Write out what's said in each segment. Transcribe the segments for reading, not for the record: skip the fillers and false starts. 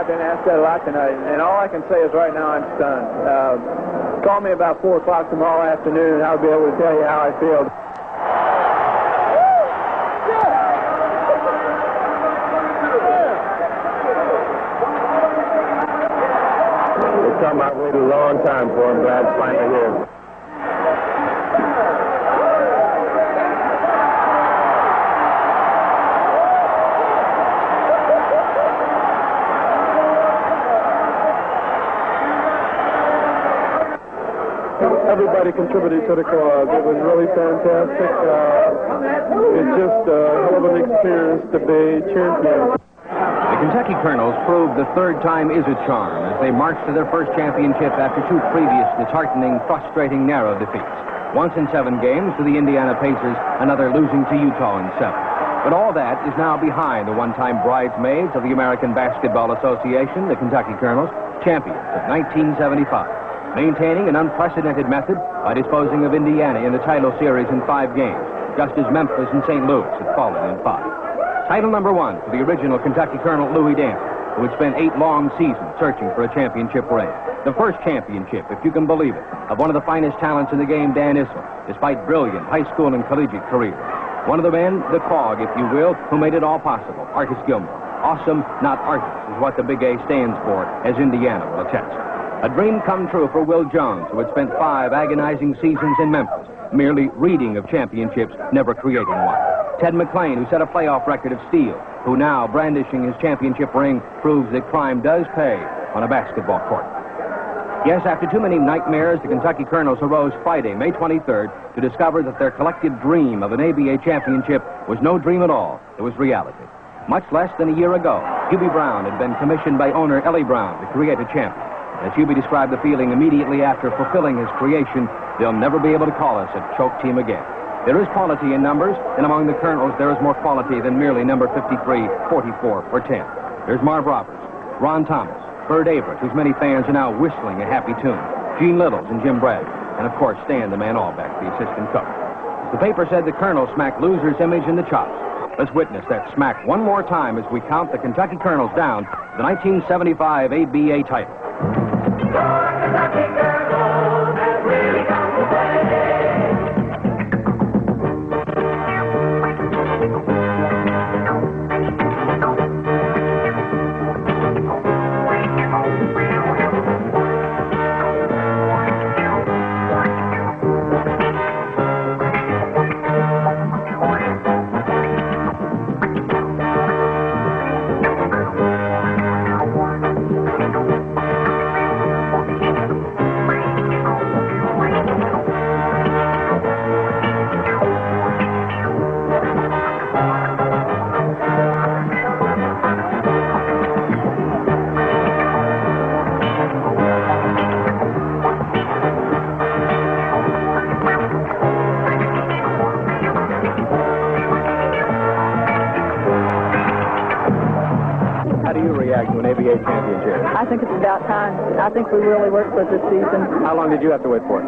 I've been asked that a lot tonight, and all I can say is right now I'm stunned. Call me about 4 o'clock tomorrow afternoon, and I'll be able to tell you how I feel. I've waited a long time for him. Glad it's finally here. Everybody contributed to the cause. It was really fantastic. It's just a hell of an experience to be champion. The Kentucky Colonels proved the third time is a charm as they marched to their first championship after 2 previous disheartening, frustrating, narrow defeats. Once in 7 games to the Indiana Pacers, another losing to Utah in 7. But all that is now behind the one-time bridesmaids of the American Basketball Association, the Kentucky Colonels, champions of 1975, maintaining an unprecedented method by disposing of Indiana in the title series in 5 games, just as Memphis and St. Louis had fallen in 5. Title number 1 for the original Kentucky Colonel Louis Danton, who had spent 8 long seasons searching for a championship ring. The first championship, if you can believe it, of one of the finest talents in the game, Dan Issel, despite brilliant high school and collegiate careers. One of the men, the cog, if you will, who made it all possible, Artis Gilmore. Awesome, not artist, is what the Big A stands for, as Indiana will attest. A dream come true for Will Jones, who had spent 5 agonizing seasons in Memphis, merely reading of championships, never creating one. Ted McClain, who set a playoff record of steel, who now, brandishing his championship ring, proves that crime does pay on a basketball court. Yes, after too many nightmares, the Kentucky Colonels arose Friday, May 23rd, to discover that their collective dream of an ABA championship was no dream at all. It was reality. Much less than a year ago, Hubie Brown had been commissioned by owner Ellie Brown to create a champion. As Hubie described the feeling immediately after fulfilling his creation, they'll never be able to call us a choke team again. There is quality in numbers, and among the Colonels, there is more quality than merely number 53, 44, or 10. There's Marv Roberts, Ron Thomas, Bert Averett, whose many fans are now whistling a happy tune, Gene Littles and Jim Bragg, and of course Stan the Man Allback, the assistant coach. The paper said the Colonel smacked loser's image in the chops. Let's witness that smack one more time as we count the Kentucky Colonels down to the 1975 ABA title. Championship? I think it's about time. I think we really worked for it this season. How long did you have to wait for it?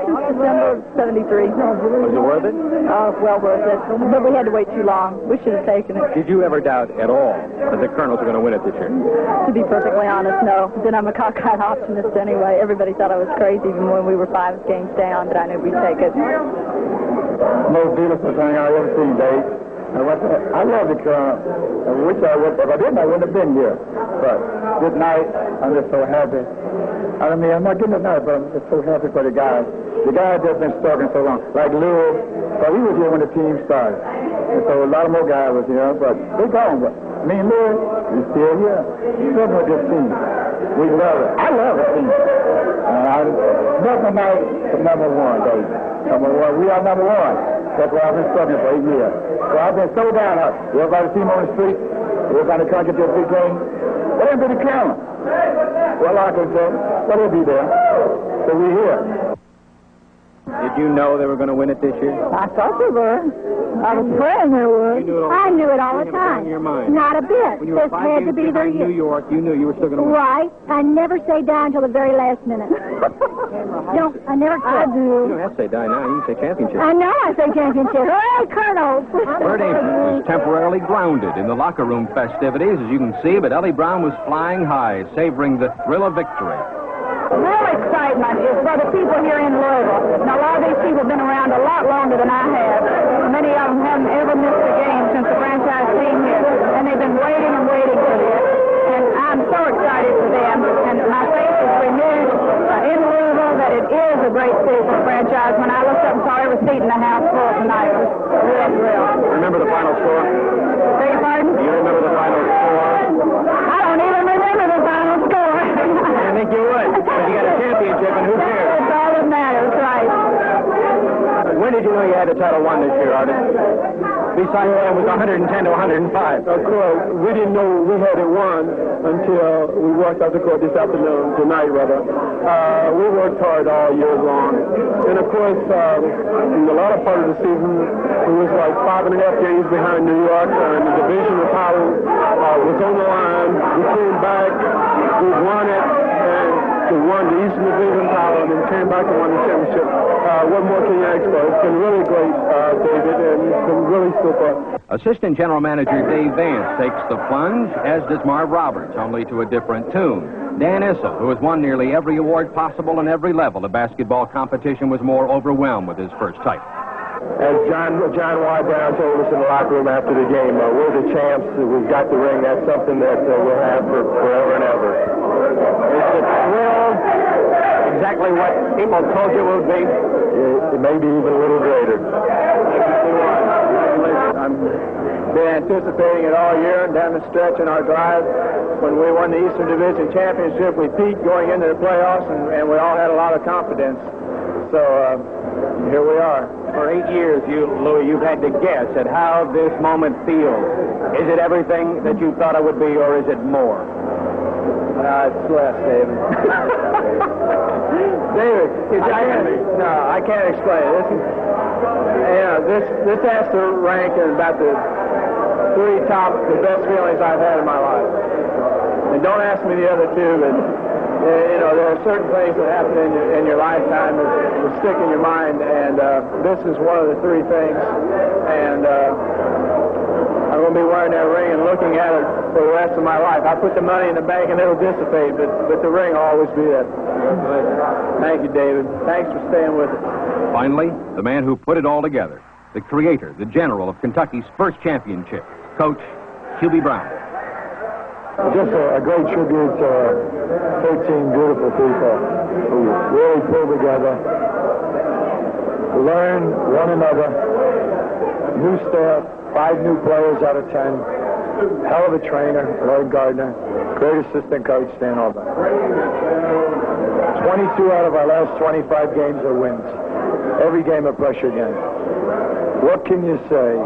Since December of 73. Was it worth it? Well worth it. But we had to wait too long. We should have taken it. Did you ever doubt at all that the Colonels were going to win it this year? To be perfectly honest, no. Then I'm a cockeyed optimist anyway. Everybody thought I was crazy even when we were 5 games down, but I knew we'd take it. Most beautiful thing I've ever seen, Dave. I love the Colonel. I wish I would. If I didn't, I wouldn't have been here. But good night. I'm just so happy. I mean, I'm not getting it now, but I'm just so happy for the guys. The guys that's been struggling so long. Like Lewis, but he was here when the team started. And so a lot of more guys was here, but they're gone. But me and Lewis, we're still here. Still with this team. We love it. I love the team. Nothing night from number 1, Dave. Number 1. We are number 1. That's why I've been struggling for 8 years. So I've been so down. Everybody see me on the street. Everybody can't get to a big game. What ain't been the camera? Well, I can say, well, they'll be there. So we're here. Did you know they were going to win it this year? I thought they were. I was praying they would. You knew it all. I knew it all the You had it time. in your mind. Not a bit. When you were This 5 had to games be their behind New year. York, you knew you were still going to win. Right. I never stayed down until the very last minute. No, I never could. I You do. don't have to say die now. You can say championship. I know I say championship. Hey, Colonel. Bert Avery was temporarily grounded in the locker room festivities, as you can see, but Ellie Brown was flying high, savoring the thrill of victory. Real excitement is for the people here in Louisville. Now, a lot of these people have been around a lot longer than I have. Many of them haven't ever missed a game since the franchise came here, and they've been waiting and waiting for this. And I'm so excited for them, and my faith is renewed in Louisville that it is a great city for a franchise. When I looked up and saw every seat in the house full tonight, it was real thrilled. Remember the final score? Beg your pardon? Do you remember the final score? I don't even remember the final score. I think you would. But you got a championship, and who cares? That's all that matters, right? When did you know you had the title won this year, Artie? Besides that, it was 110 to 105. Of course, we didn't know we had it won until we walked out the court this afternoon, tonight rather. We worked hard all year long. And of course, in the latter part of the season, it was like 5.5 games behind New York, and the division of power was on the line. We came back, we won it, and we won the Eastern Division power, and then came back and won the championship. What more can you ask for? It's been really great, David, and it's been really super. Assistant General Manager Dave Vance takes the plunge, as does Marv Roberts, only to a different tune. Dan Issel, who has won nearly every award possible on every level of basketball competition, was more overwhelmed with his first title. As John Wydown told us in the locker room after the game, we're the champs. We've got the ring. That's something that we'll have for forever and ever. It's a thrill, exactly what people told you it would be. It may be even a little greater. I've been anticipating it all year and down the stretch in our drive. When we won the Eastern Division Championship, we peaked going into the playoffs, and we all had a lot of confidence. So here we are. For 8 years, Louis, you've had to guess at how this moment feels. Is it everything that you thought it would be, or is it more? It's less, David. David, I can't explain it. This has to rank in about the the best feelings I've had in my life. And don't ask me the other two, but there are certain things that happen in your lifetime that stick in your mind, and this is one of the 3 things. And I'm going to be wearing that ring and looking at it for the rest of my life. I put the money in the bank and it'll dissipate, but the ring will always be there. Thank you, David. Thanks for staying with us. Finally, the man who put it all together, the creator, the general of Kentucky's first championship, Coach Hubie Brown. Just a great tribute to 13 beautiful people who really pulled together, learn one another, new staff, 5 new players out of 10, hell of a trainer, Lloyd Gardner, great assistant coach, Stan Auburn. 22 out of our last 25 games are wins. Every game a pressure game. What can you say?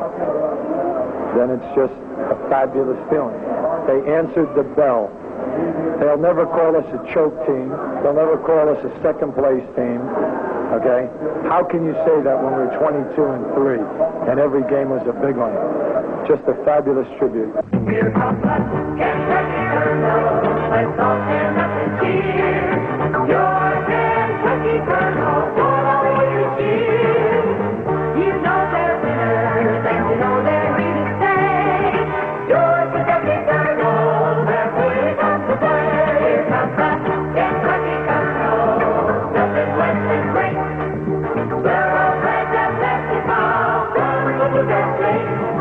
Then it's just a fabulous feeling. They answered the bell. They'll never call us a choke team. They'll never call us a second-place team. Okay? How can you say that when we're 22-3 and every game was a big one? Just a fabulous tribute. Here comes the Kentucky Colonel. Let's all stand up and cheer. Your Kentucky Colonel, for all we cheer. You know they're winners, and you know they're here to stay. Your Kentucky Colonel, they're really come to play. Here comes the Kentucky Colonel. Nothing less than great. They're all flags and basketball. From the Blue Grass State.